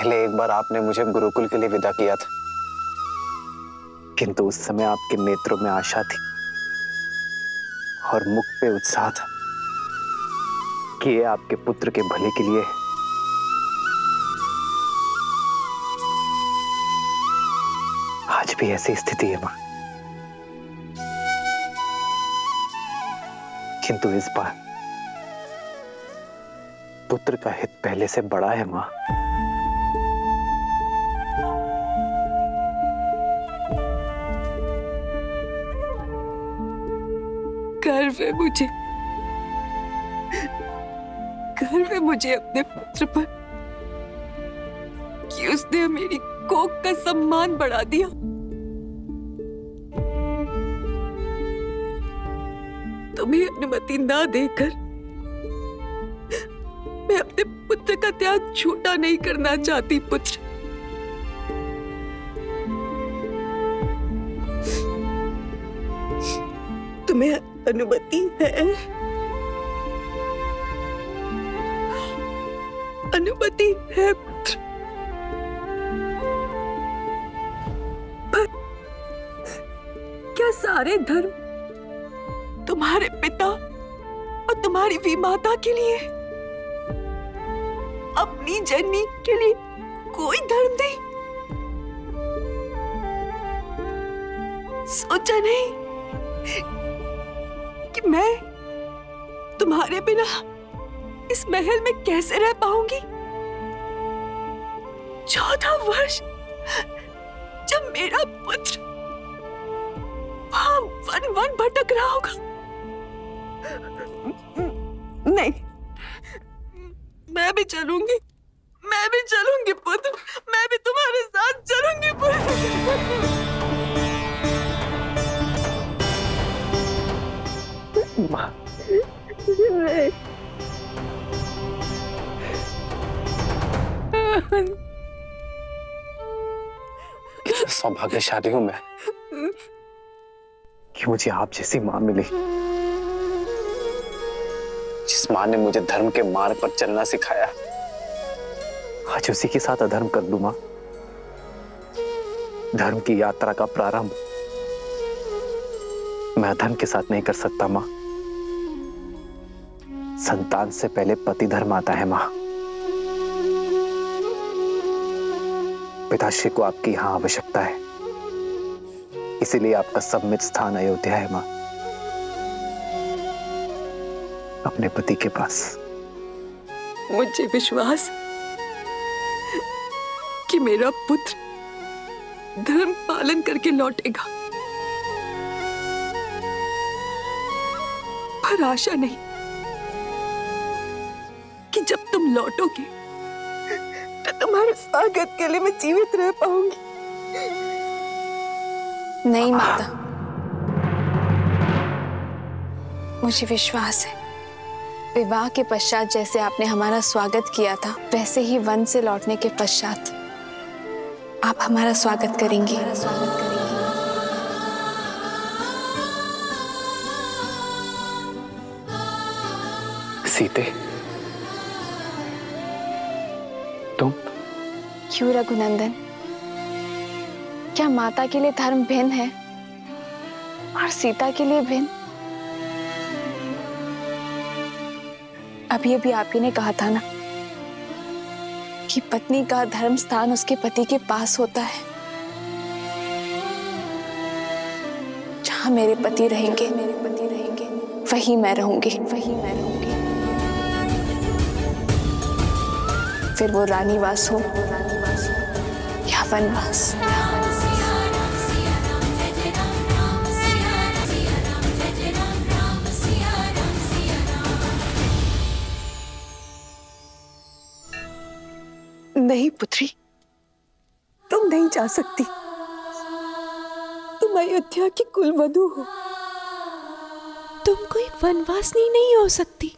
पहले एक बार आपने मुझे गुरुकुल के लिए विदा किया था, किंतु उस समय आपके नेत्रों में आशा थी और मुख पे उत्साह था कि ये आपके पुत्र के भले के लिए। आज भी ऐसी स्थिति है मां, किंतु इस बार पुत्र का हित पहले से बड़ा है मां। गर्व है मुझे अपने पुत्र पर कि उसने मेरी कोख का सम्मान बढ़ा दिया। तुम्हें अनुमति ना देकर मैं अपने पुत्र का त्याग झूठा नहीं करना चाहती पुत्र। तुम्हें अनुमति है, अनुमति है पुत्र, पर क्या सारे धर्म तुम्हारे पिता और तुम्हारी विमाता के लिए, अपनी जननी के लिए कोई धर्म नहीं? सोचा नहीं कि मैं तुम्हारे बिना इस महल में कैसे रह पाऊंगी? 14 वर्ष जब मेरा पुत्र वहां वन वन भटक रहा होगा। नहीं, मैं भी चलूंगी पुत्र, मैं भी तुम्हारे साथ चलूंगी पुत्र। मां, कितना सौभाग्यशाली हूं मैं कि मुझे आप जैसी मां मिली, जिस मां ने मुझे धर्म के मार्ग पर चलना सिखाया। आज उसी के साथ अधर्म कर दूं मां। धर्म की यात्रा का प्रारंभ मैं अधर्म के साथ नहीं कर सकता मां। संतान से पहले पति धर्म आता है मां। पिताश्री को आपकी यहां आवश्यकता है, इसीलिए आपका सम्मित स्थान अयोध्या है मां, अपने पति के पास। मुझे विश्वास कि मेरा पुत्र धर्म पालन करके लौटेगा, पर आशा नहीं कि जब तुम लौटोगे तो तुम्हारे स्वागत के लिए मैं जीवित रह पाऊंगी। नहीं माता, मुझे विश्वास है विवाह के पश्चात जैसे आपने हमारा स्वागत किया था, वैसे ही वन से लौटने के पश्चात आप हमारा स्वागत करेंगी। सीते, तुम? क्यों रघुनंदन, क्या माता के लिए धर्म भिन्न है और सीता के लिए भिन्न? अभी अभी आप ही ने कहा था ना कि पत्नी का धर्म स्थान उसके पति के पास होता है। जहां मेरे पति रहेंगे वहीं मैं रहूंगी। फिर वो रानीवास हो या वनवास। नहीं पुत्री, तुम नहीं जा सकती। तुम अयोध्या की कुलवधू हो, तुम कोई वनवासिनी नहीं हो सकती।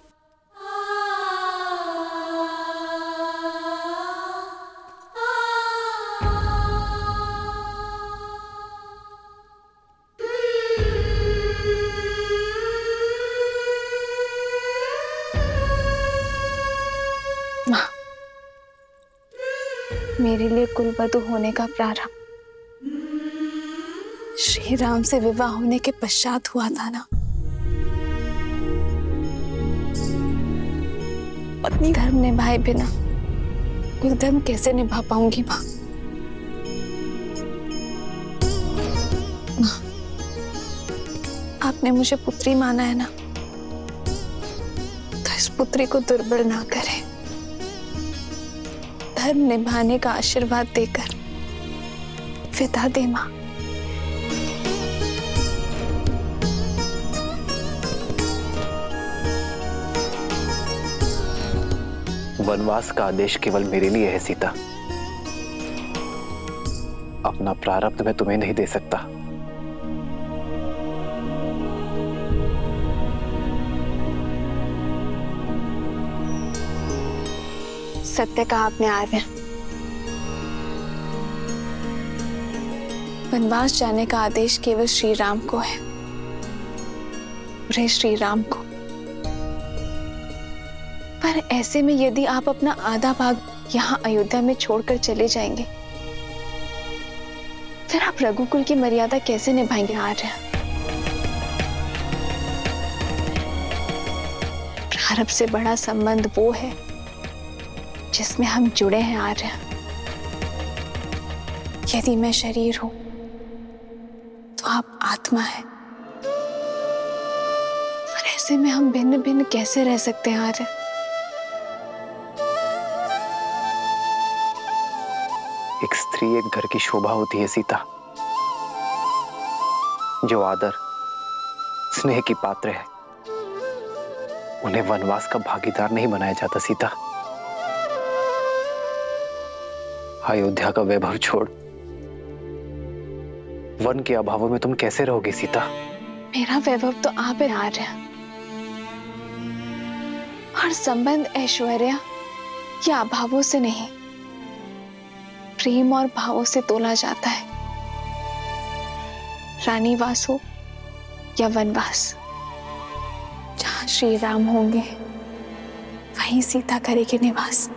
मेरे लिए कुलवधू होने का प्रारंभ श्री राम से विवाह होने के पश्चात हुआ था ना। पत्नी धर्म निभाए बिना कुल धर्म कैसे निभा पाऊंगी माँ? आपने मुझे पुत्री माना है ना, तो इस पुत्री को दुर्बल ना करें। धर्म निभाने का आशीर्वाद देकर विदा दे माँ। वनवास का आदेश केवल मेरे लिए है सीता। अपना प्रारब्ध मैं तुम्हें नहीं दे सकता। सत्य कहा आपने आर्य। वनवास जाने का आदेश केवल श्री राम को है, रे श्री राम को। पर ऐसे में यदि आप अपना आधा भाग यहाँ अयोध्या में छोड़कर चले जाएंगे, फिर आप रघुकुल की मर्यादा कैसे निभाएंगे आर्य? प्रारब्ध से बड़ा संबंध वो है जिसमें हम जुड़े हैं आर्य। यदि मैं शरीर हूं तो आप आत्मा है, और ऐसे में हम भिन्न भिन्न कैसे रह सकते हैं आर्य? एक स्त्री एक घर की शोभा होती है सीता। जो आदर स्नेह की पात्र है, उन्हें वनवास का भागीदार नहीं बनाया जाता सीता। अयोध्या का वैभव छोड़ वन के अभावों में तुम कैसे रहोगे सीता? मेरा वैभव तो आप है आर्य। हर संबंध ऐश्वर्य या अभावों से नहीं, प्रेम और भावों से तोला जाता है। रानीवास हो या वनवास, जहां श्री राम होंगे वहीं सीता करेगी निवास।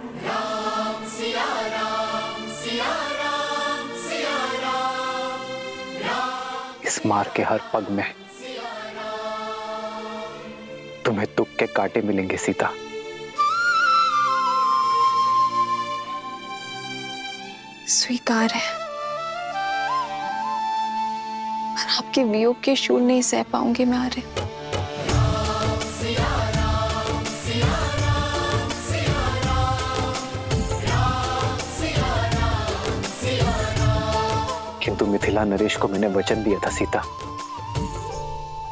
इस मार्ग के हर पग में तुम्हें दुख के कांटे मिलेंगे सीता। स्वीकार है, पर आपके वियोग के शूल नहीं सह पाऊंगी मैं आर्य। किंतु मिथिला नरेश को मैंने वचन दिया था सीता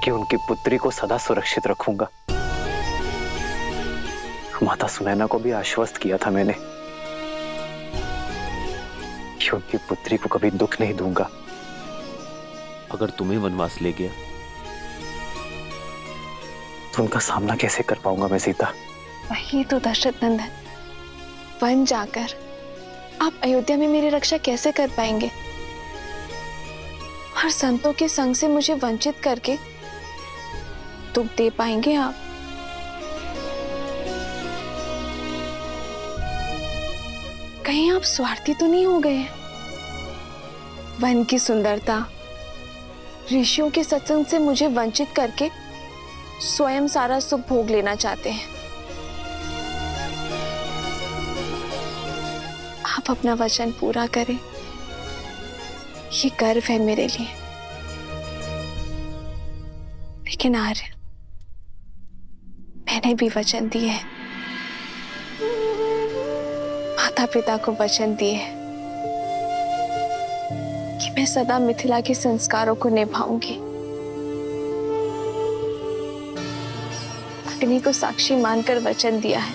कि उनकी पुत्री को सदा सुरक्षित रखूंगा। माता सुनैना को भी आश्वस्त किया था मैंने कि उनकी पुत्री को कभी दुख नहीं दूंगा। अगर तुम्हें वनवास ले गया तो उनका सामना कैसे कर पाऊंगा मैं सीता? वही तो दशरथ नंदन, वन जाकर आप अयोध्या में मेरी रक्षा कैसे कर पाएंगे? और संतों के संग से मुझे वंचित करके दुख दे पाएंगे आप? कहीं आप स्वार्थी तो नहीं हो गए हैं? वन की सुंदरता, ऋषियों के सत्संग से मुझे वंचित करके स्वयं सारा सुख भोग लेना चाहते हैं। आप अपना वचन पूरा करें, ये गर्व है मेरे लिए। लेकिन आर्य, मैंने भी वचन दिए है, माता पिता को वचन दिए है कि मैं सदा मिथिला के संस्कारों को निभाऊंगी। अग्नि को साक्षी मानकर वचन दिया है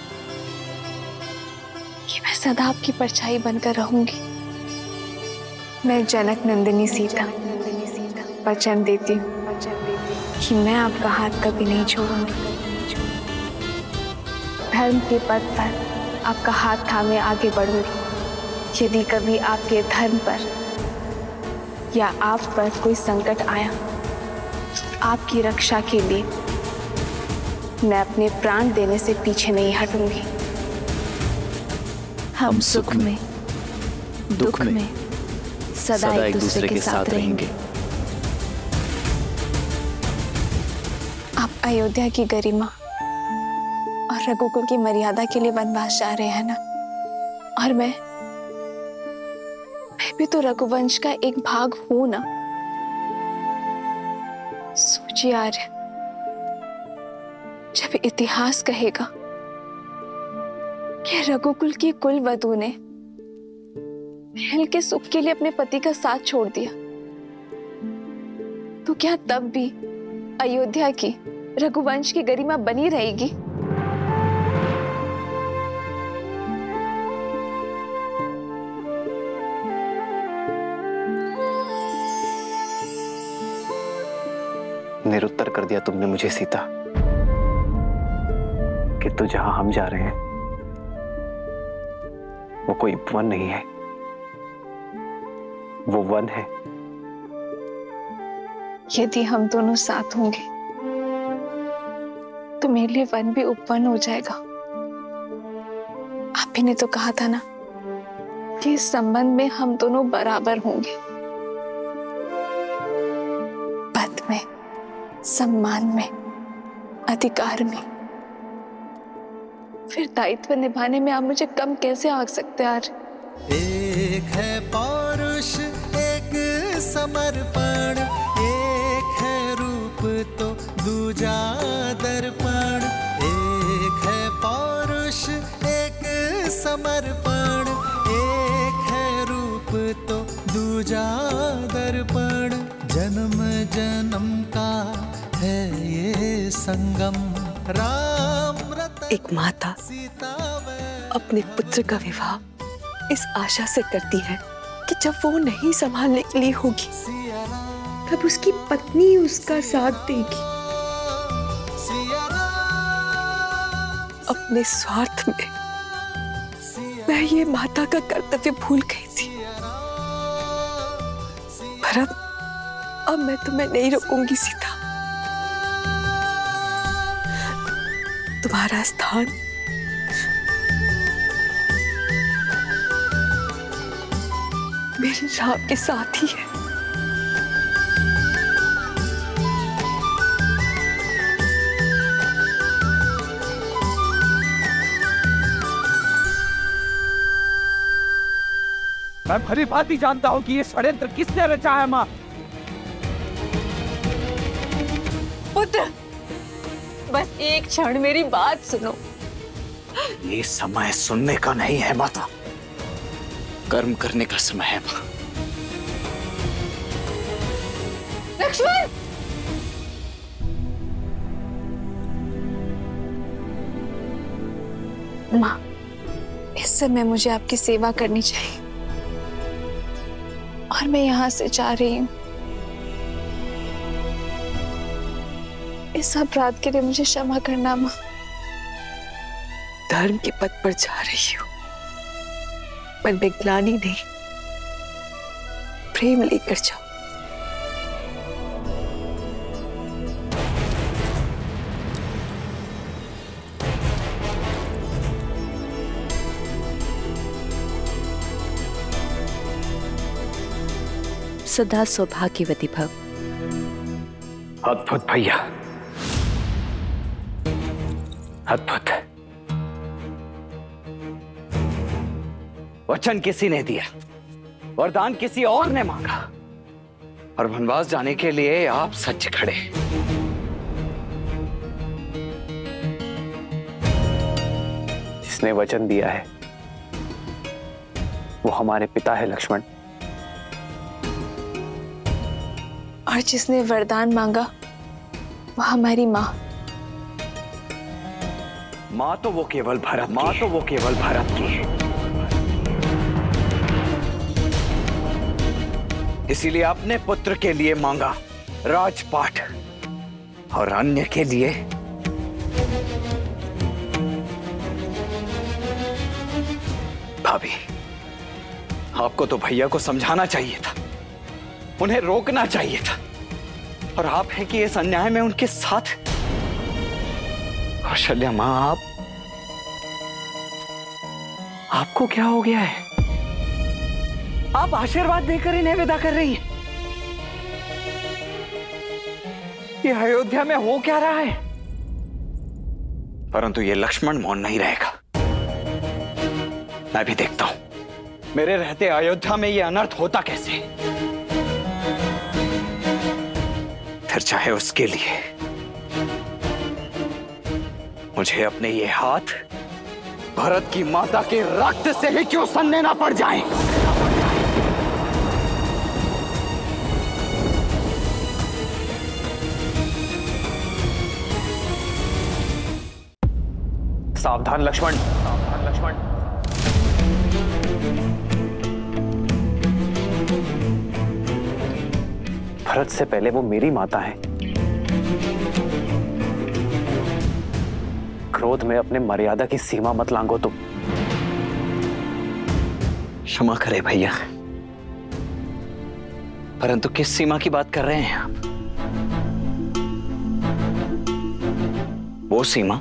कि मैं सदा आपकी परछाई बनकर रहूंगी। मैं जनक नंदिनी सीता वचन देती हूँ कि मैं आपका हाथ कभी नहीं छोड़ूंगी। धर्म के पथ पर आपका हाथ थामे आगे बढ़ूंगी। यदि कभी आपके धर्म पर या आप पर कोई संकट आया, आपकी रक्षा के लिए मैं अपने प्राण देने से पीछे नहीं हटूंगी। हम सुख में दुख में सदा एक दूसरे के साथ रहेंगे। आप अयोध्या की गरिमा और रघुकुल की मर्यादा के लिए वनवास जा रहे हैं ना, और मैं भी तो रघुवंश का एक भाग हूं ना। सोचिए आर्य, जब इतिहास कहेगा कि रघुकुल की कुल वधू ने महल के सुख के लिए अपने पति का साथ छोड़ दिया, तो क्या तब भी अयोध्या की रघुवंश की गरिमा बनी रहेगी? निरुत्तर कर दिया तुमने मुझे सीता, कि तो जहां हम जा रहे हैं वो कोई वन नहीं है, वो वन है। यदि हम दोनों साथ होंगे तो मेरे लिए वन भी उपवन हो जाएगा। आप ही ने तो कहा था ना कि इस संबंध में हम दोनों बराबर होंगे, पद में, सम्मान में, अधिकार में। फिर दायित्व निभाने में आप मुझे कम कैसे आंक सकते हैं? एक है पौरुष, एक समर्पण, एक है रूप तो दूजा दर्पण। एक है पौरुष, एक समर्पण, एक है रूप तो दूजा दर्पण। जन्म जन्म का है ये संगम, राम रतन एक माता अपने पुत्र का विवाह इस आशा से करती है कि जब वो नहीं संभालने के लिए होगी तब उसकी पत्नी उसका साथ देगी। अपने स्वार्थ में मैं ये माता का कर्तव्य भूल गई थी, पर अब मैं तुम्हें नहीं रोकूंगी सीता। तुम्हारा स्थान मेरे राम के साथ ही है। मैं भली भांति जानता हूं कि ये षड्यंत्र किसने रचा है। मां, पुत्र, बस एक क्षण मेरी बात सुनो। ये समय सुनने का नहीं है माता, कर्म करने का समय है मां। लक्ष्मण! माँ, इस समय मुझे आपकी सेवा करनी चाहिए और मैं यहाँ से जा रही हूँ। इस अपराध के लिए मुझे क्षमा करना माँ। धर्म के पथ पर जा रही हूँ, मन में ग्लानि नहीं, प्रेम लेकर जाओ। सदा सौभाग्यवती भव। अद्भुत भैया, अद्भुत। वचन किसी ने दिया, वरदान किसी और ने मांगा, और वनवास जाने के लिए आप सच खड़े। जिसने वचन दिया है वो हमारे पिता है लक्ष्मण, और जिसने वरदान मांगा वो हमारी माँ। माँ तो वो केवल भरत, माँ तो वो केवल भरत की है। इसीलिए अपने पुत्र के लिए मांगा राजपाट, और अन्य के लिए भाभी। आपको तो भैया को समझाना चाहिए था, उन्हें रोकना चाहिए था, और आप हैं कि इस अन्याय में उनके साथ। कौशल्या मां, आपको क्या हो गया है? आप आशीर्वाद देकर इन्हें विदा कर रही हैं। ये अयोध्या में हो क्या रहा है? परंतु ये लक्ष्मण मौन नहीं रहेगा। मैं भी देखता हूं मेरे रहते अयोध्या में ये अनर्थ होता कैसे। फिर चाहे उसके लिए मुझे अपने ये हाथ भरत की माता के रक्त से ही क्यों सनने ना पड़ जाएं। सावधान लक्ष्मण, सावधान लक्ष्मण। भरत से पहले वो मेरी माता है। क्रोध में अपने मर्यादा की सीमा मत लांघो तुम। क्षमा करे भैया, परंतु किस सीमा की बात कर रहे हैं आप? वो सीमा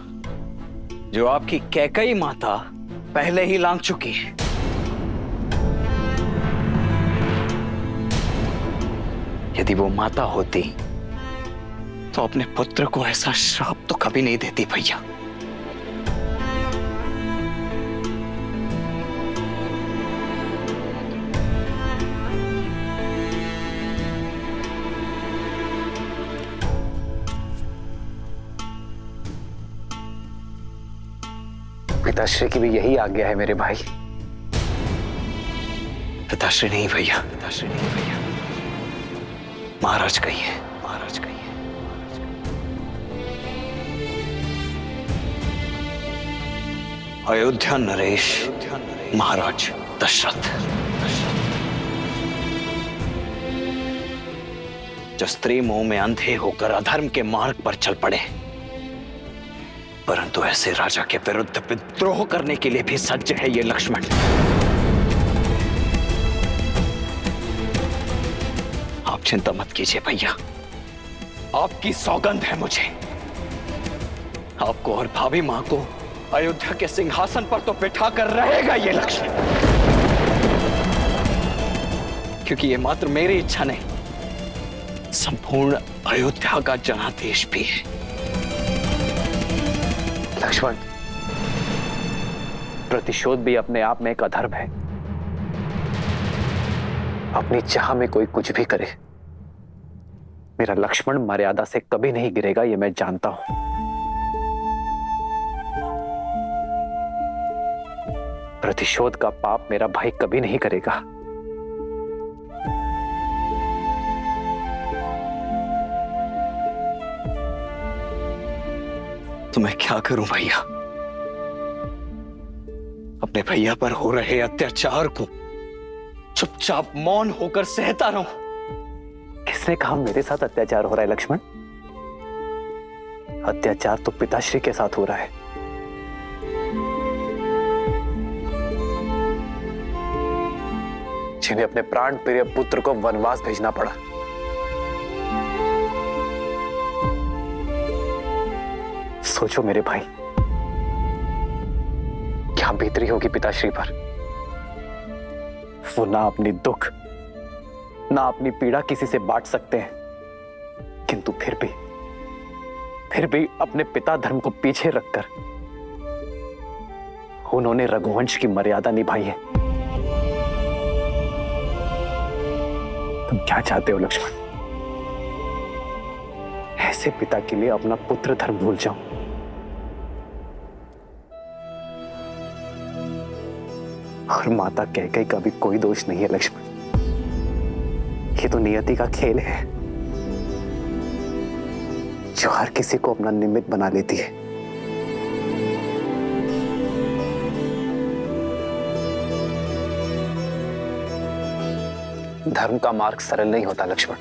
जो आपकी कैकई माता पहले ही लांघ चुकी है। यदि वो माता होती तो अपने पुत्र को ऐसा श्राप तो कभी नहीं देती भैया। पिताश्री की भी यही आज्ञा है मेरे भाई। पिताश्री नहीं भैया, पिताश्री नहीं भैया, महाराज कहिए, महाराज कहिए। अयोध्या नरेश महाराज दशरथ। जो स्त्री मोह में अंधे होकर अधर्म के मार्ग पर चल पड़े, परंतु ऐसे राजा के विरुद्ध विद्रोह करने के लिए भी सज्ज है ये लक्ष्मण। आप चिंता मत कीजिए भैया, आपकी सौगंध है मुझे। आपको और भाभी मां को अयोध्या के सिंहासन पर तो बिठा कर रहेगा ये लक्ष्मण, क्योंकि ये मात्र मेरी इच्छा नहीं, संपूर्ण अयोध्या का जनादेश भी है। लक्ष्मण, प्रतिशोध भी अपने आप में एक अधर्म है। अपनी चाह में कोई कुछ भी करे, मेरा लक्ष्मण मर्यादा से कभी नहीं गिरेगा, ये मैं जानता हूं। प्रतिशोध का पाप मेरा भाई कभी नहीं करेगा। तो मैं क्या करूं भैया? अपने भैया पर हो रहे अत्याचार को चुपचाप मौन होकर सहता रहूं? किसने कहा मेरे साथ अत्याचार हो रहा है लक्ष्मण? अत्याचार तो पिताश्री के साथ हो रहा है। जिन्हें अपने प्राण प्रिय पुत्र को वनवास भेजना पड़ा। सोचो मेरे भाई, क्या बीतरी होगी पिताश्री पर। वो ना अपनी दुख ना अपनी पीड़ा किसी से बांट सकते हैं, किंतु फिर भी अपने पिता धर्म को पीछे रखकर उन्होंने रघुवंश की मर्यादा निभाई है। तुम क्या चाहते हो लक्ष्मण? ऐसे पिता के लिए अपना पुत्र धर्म भूल जाऊं? और माता कैकेयी का भी कोई दोष नहीं है लक्ष्मण। ये तो नियति का खेल है जो हर किसी को अपना निमित्त बना लेती है। धर्म का मार्ग सरल नहीं होता लक्ष्मण,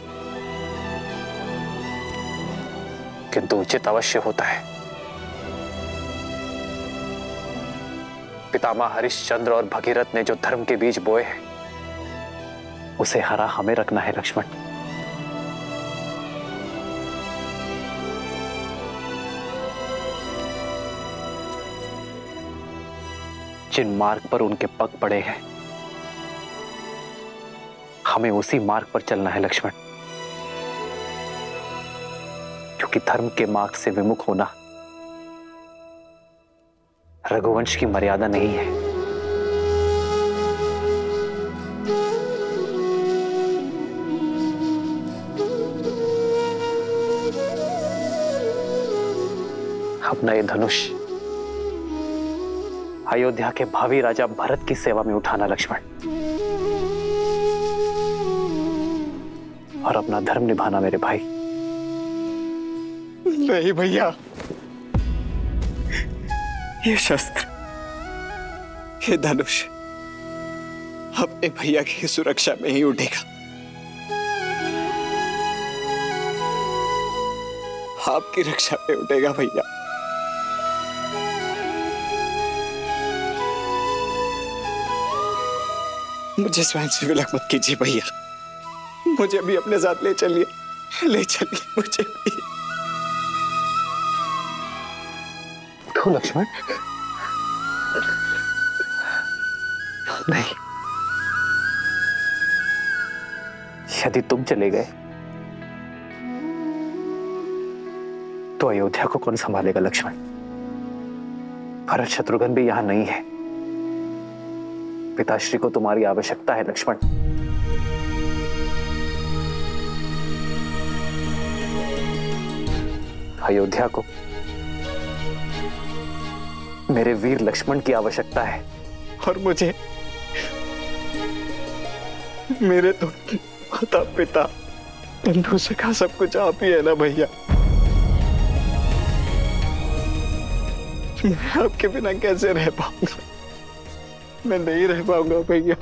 किंतु उचित अवश्य होता है। पितामह हरिश्चंद्र और भगीरथ ने जो धर्म के बीज बोए हैं, उसे हरा हमें रखना है लक्ष्मण। जिन मार्ग पर उनके पग पड़े हैं, हमें उसी मार्ग पर चलना है लक्ष्मण, क्योंकि धर्म के मार्ग से विमुख होना रघुवंश की मर्यादा नहीं है। अपना ये धनुष अयोध्या के भावी राजा भरत की सेवा में उठाना लक्ष्मण, और अपना धर्म निभाना मेरे भाई। नहीं भैया, ये शस्त्र, ये धनुष अपने भैया की सुरक्षा में ही उठेगा। आपकी रक्षा में उठेगा भैया। मुझे स्वयं से विलक मत कीजिए भैया, मुझे भी अपने साथ ले चलिए, ले चलिए मुझे भी। तो लक्ष्मण नहीं, यदि तुम चले गए तो अयोध्या को कौन संभालेगा लक्ष्मण? भरत शत्रुघ्न भी यहां नहीं है। पिताश्री को तुम्हारी आवश्यकता है लक्ष्मण। अयोध्या को मेरे वीर लक्ष्मण की आवश्यकता है। और मुझे मेरे तो माता पिता बंधु सखा सब कुछ आप ही है ना भैया। मैं आपके बिना कैसे रह पाऊंगा? मैं नहीं रह पाऊंगा भैया।